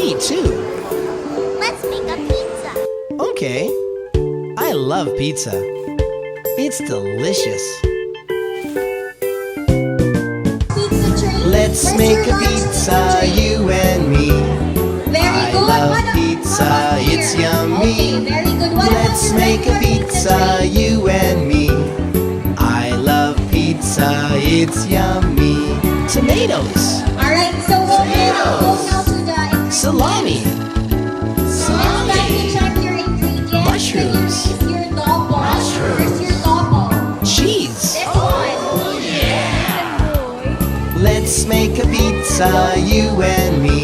Me too. Let's make a pizza. Okay. I love pizza. It's delicious. Pizza train. Let's Where's make your a lunch, pizza, train? you and me. Very I good. love What pizza, about here? it's yummy. Okay, very good. What Let's about your make a regular pizza, train? you and me. I love pizza, it's yummy. Tomatoes, Alright, so we'll go now to the salami, It's time to check your ingredients. Mushrooms. Can you release your double? Where's your double? cheese. This one. Let's make a pizza, you and me.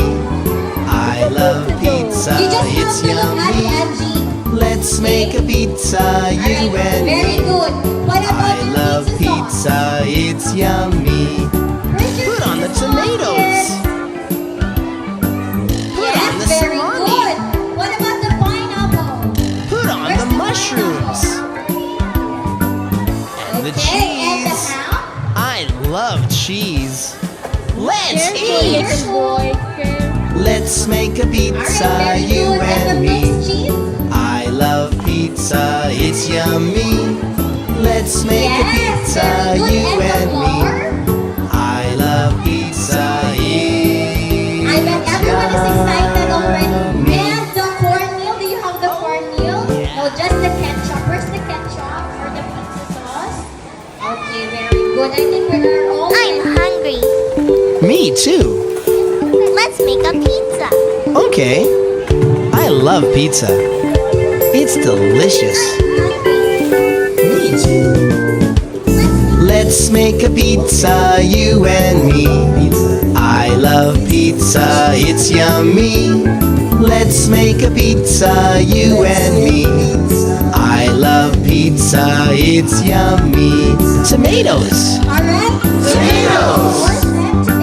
I love pizza, You just it's have to look at yummy. Angie. Let's make a pizza, you Alright, and very me. good. What about I your love pizza sauce? pizza, it's yummy. Where's your Put on the pizza sauce tomatoes. here? Put Yes, on the very salami. good. What about the pineapple? Put on Where's the the mushrooms. And the Okay, and the cheese. ham? I love cheese. Let's Careful, eat. careful. Let's make a Alright, pizza, very you good. And and the me. mixed cheese? I love pizza, it's yummy. Let's make a Yes, pizza, very good. you And the and me. flour? I love pizza, I it's bet everyone is excited already. yummy. And the cornmeal, do you have the cornmeal? Yeah. No, just the ketchup. Where's the ketchup or the pizza sauce? Okay, very good. I think we are all I'm hungry. Me too. Let's make a pizza. Okay. I love pizza. It's delicious. Me too. Let's make a pizza, you and me. I love pizza, it's yummy. Let's make a pizza, you and me. I love pizza, it's yummy. Tomatoes, Alright. Tomatoes.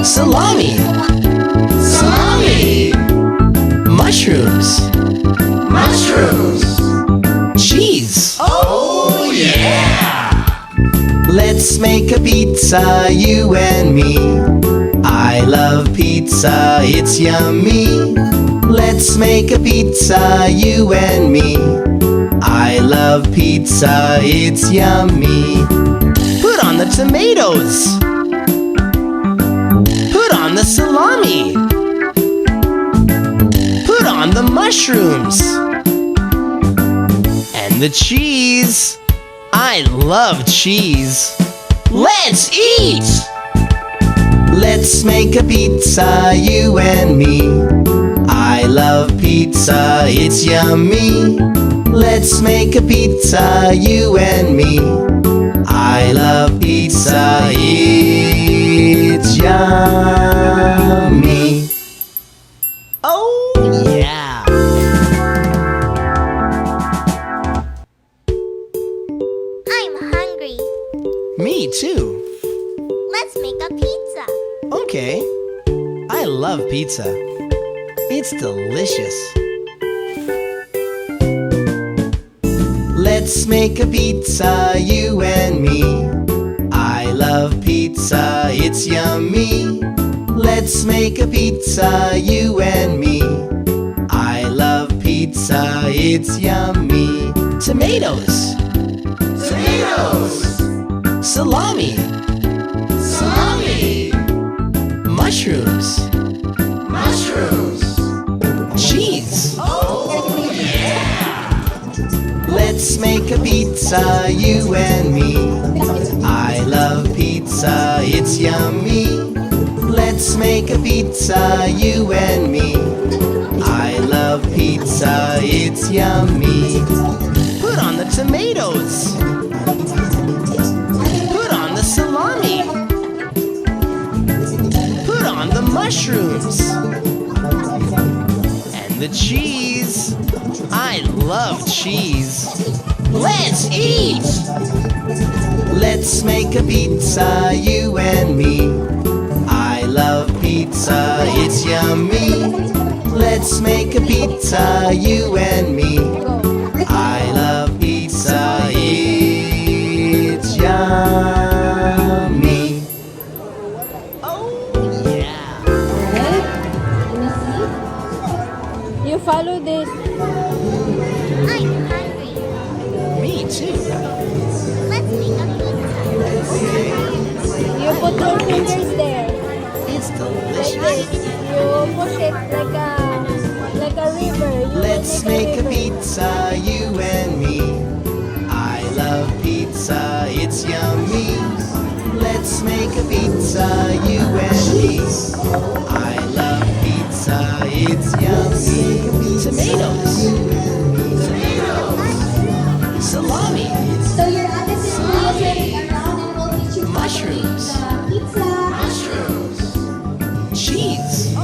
Salami. Salami. Mushrooms. Mushrooms. Cheese. Oh yeah! Let's make a pizza, you and me. I love pizza, it's yummy. Let's make a pizza, you and me. I love pizza, it's yummy. Put on the tomatoes. Put on the salami. Put on the mushrooms. And the cheese. I love cheese. Let's eat! Let's make a pizza, you and me. I love pizza, it's yummy. Let's make a pizza, you and me. I love pizza, it's yummy. Oh yeah! I'm hungry. Me too. Let's make a pizza. Okay. I love pizza. It's delicious. Let's make a pizza, you and me. I love pizza, it's yummy. Let's make a pizza, you and me. I love pizza, it's yummy. Tomatoes. Tomatoes. Salami. Salami. Mushrooms. Mushrooms. Cheese. Oh yeah! Let's make a pizza, you and me. I love pizza, it's yummy. Let's make a pizza, you and me. I love pizza, it's yummy. Put on the tomatoes. Put on the salami. Put on the mushrooms. And the cheese. I love cheese. Let's eat! Let's make a pizza, you and me. I love pizza, it's yummy. Let's make a pizza, you and me. I love pizza, it's yummy. Oh yeah! Alright. Let me see. follow this. I'm hungry. Me too. Let's make a pizza. You put your fingers there. It's Like delicious. this. You push it like a river. You will Let's make a river. pizza, you and me. I love pizza, it's yummy. Let's make a pizza, you and me. I love pizza, it's yummy. Tomatoes. Tomatoes. Salami. So your ate is moving around and will teach you how to make Mushrooms. the pizza. Mushrooms. Cheese.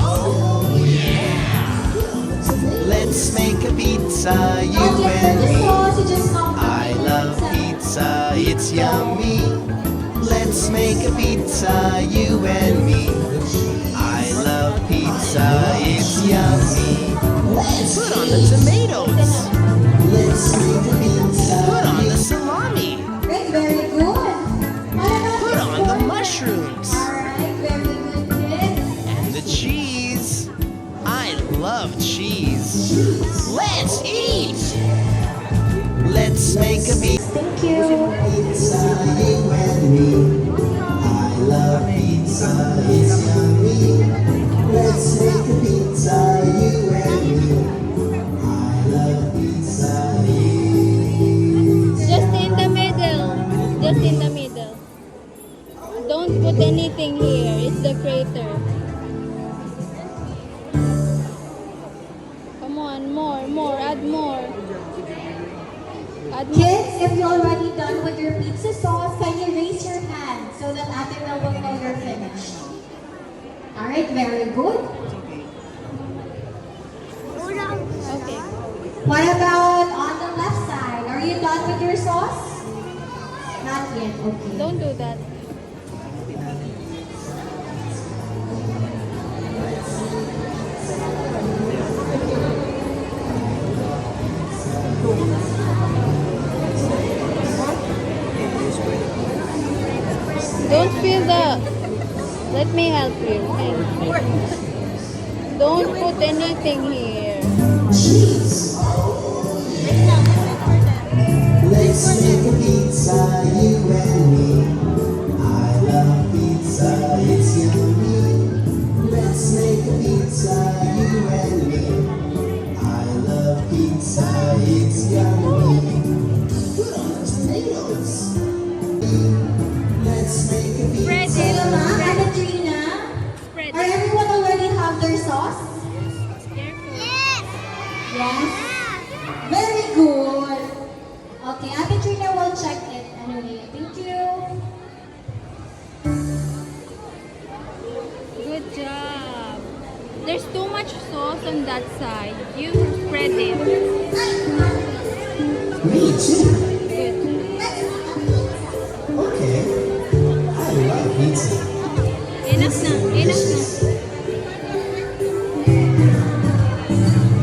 Let's make a pizza, you Okay, for and the me. sauce, you just come I love pizza, it's yummy. Let's make a pizza, you and me. I love pizza, it's yummy. Put on the tomatoes. Put on the salami. Great, very good. What about Put this on the corner? mushrooms. Alright, very good, kids. And the cheese. I love cheese. Let's eat. Let's make a pizza. Thank you. Pizza, you and me. I love pizza, it's yummy. Let's make a pizza, you and me. I love pizza, it's Just in the middle. Just in the middle. Don't put anything here. It's the crater. Come on, more. Add more. Add more. Kids, if you're already done with your pizza sauce, can you raise your hand so that Ate Mel will know you're finished? Alright, very good. Okay. What about on the left side? Are you done with your sauce? Not yet, okay. Don't do that. Don't feel the. Let me help you. Don't put anything here. Let's make a pizza, you and me. I love pizza, it's yummy. Let's make a pizza, you and me. I love pizza, it's yummy. Put on the tomatoes. Let's make a pizza. Selma and Adrina, Spread are everyone already have their sauce? Yes. Yes? Very good. Okay, Ate Trina will check it anyway. Thank you. Good job. There's too much sauce on that side. You spread it. Me too. Good. Okay. I love pizza. Enough na. Enough na.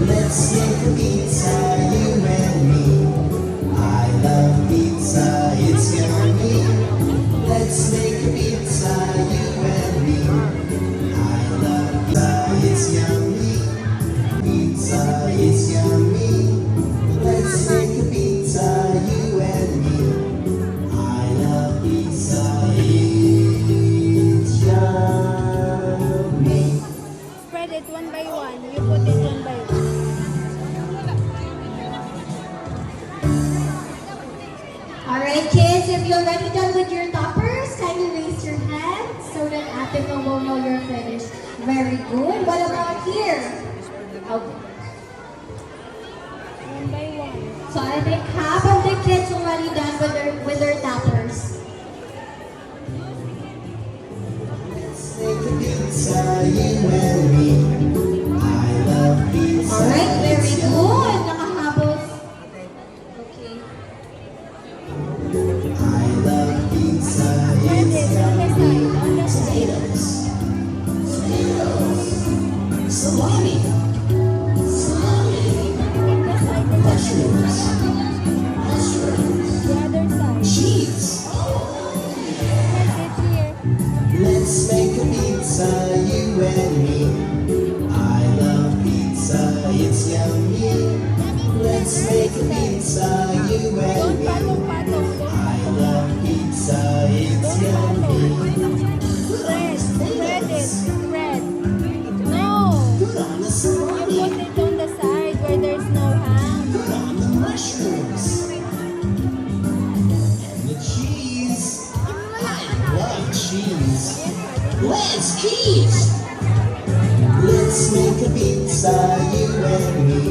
Let's make a pizza, you and me. I love pizza, it's yummy. Let's make a pizza, you and me. I love pizza, it's yummy. Pizza, it's yummy. Let's make a pizza, you and me. I love pizza, it's yummy. Spread it one by one. You put it one by one. Alright, kids, if you're already done with your toppers, can you raise your hand so that Ate Mel will know you're finished? Very good. What about here? Okay. One by one. So I think half of the kids already done with their toppers. Make a pizza, you and me. I love pizza. Alright, very good. Nakahabol. Okay. I love pizza. Spread It's it on the side. On the side. tomatoes. Tomatoes. Salami. Salami. Mushrooms. Mushrooms. The other side. Cheese. Spread it here. Let's make a pizza, you and me. Let's eat! Let's make a pizza, you and me.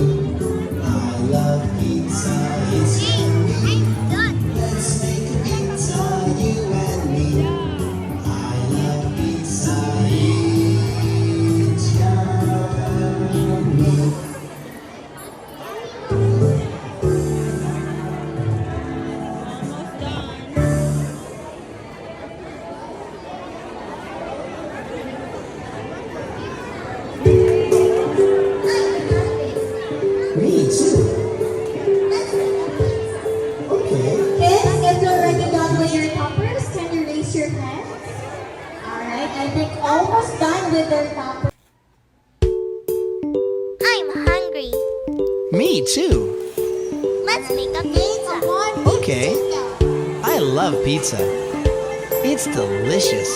I love pizza, it's yummy. I'm done. Let's make a pizza, you and me. I love pizza, it's yummy. Almost done. Me too. Okay. Kids, if you're already done with your toppers, can you raise your hands? Alright, I think almost done with their toppers. I'm hungry. Me too. Let's make a Come pizza. on, Okay. I love pizza. It's delicious.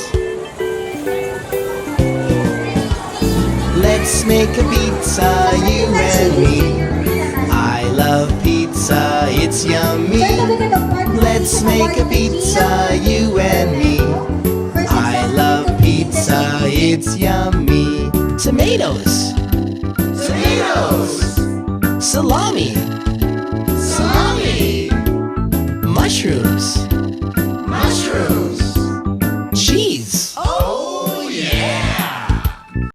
Let's make a pizza, you and me. I love pizza, it's yummy. Let's make a pizza, you and me. I love pizza, it's yummy. Tomatoes. Tomatoes. Salami. Salami. Mushrooms. Mushrooms.